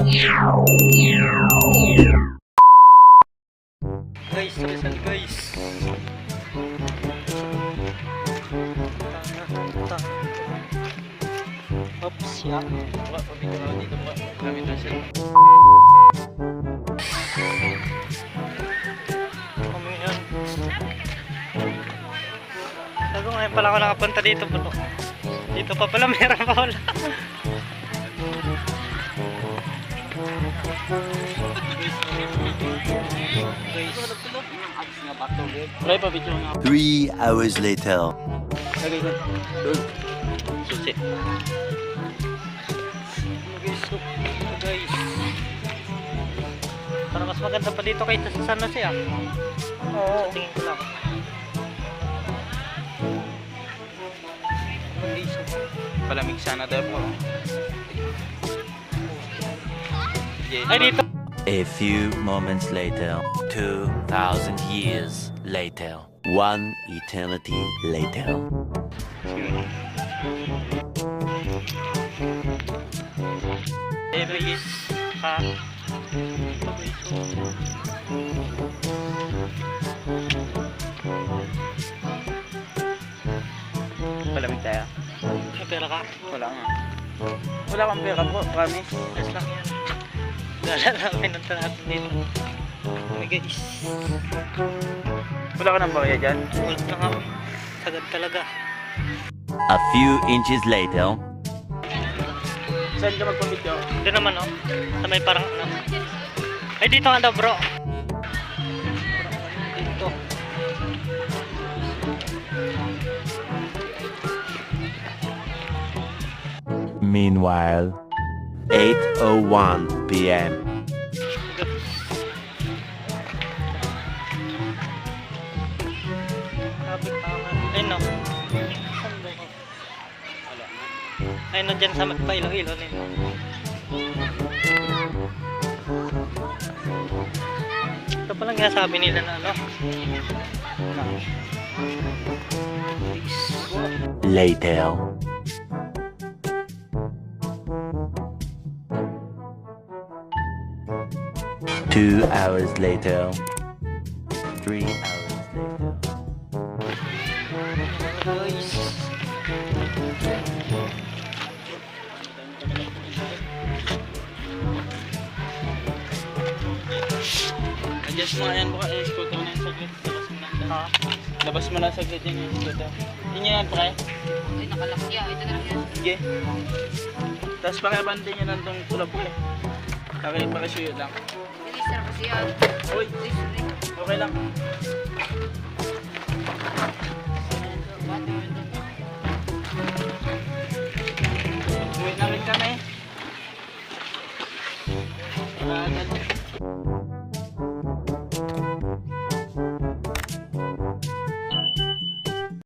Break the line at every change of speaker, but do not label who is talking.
Guys, Rizal guys. Oops, ya.
Wala, pabito na dito po. Gamit na siya.
Kami yan. Sabi ngayon pala ako nakapunta dito bro. Dito pa pala meron pa wala.
Try pabito nga.
3 hours later.
Lagay ko. Doon.
Susi. Guys, look. Ito guys. Parang mas maganda pa dito kaysa sa San Jose ah.
Oo.
Sa tingin ko lang. Guys,
Palamig sana tayo po.
ay dito.
A few moments later. 2,000 years later. 1 eternity later.
Eh guys. Ha.
Palamig tayo.
May pera ka?
Wala nga. Wala kang pera po, promise.
Yes lang yan. Gala namin ang natin dito. Oh guys.
Wala ka ng barya dyan.
Gold na kami. Sagad talaga.
A few inches later.
Saan ka magpabito?
Ito naman oh. Sa may parang ano. Ay dito nga daw bro. Dito.
Meanwhile, 8:01 p.m.
Sabi tangan. Ayun no. Saan ba yun? Ayun no dyan sa pailo-ilo nila. Ito palang sabi nila na ano.
Later. Two hours later. 3 hours later.
Guys.
Adjust mo nga yan buka. I-scooter mo na yung saglit. Labas mo lang.
Ha?
Labas mo lang saglit yung scooter. Yun yan, pre.
Ay, nakalaki ah. Ito na lang yan.
Sige. Tapos pakibante nyo lang itong tulap ko eh. Pakisuyo lang.
Register kasi yan.
Uy, okay lang. Uwi na rin kami. Agad.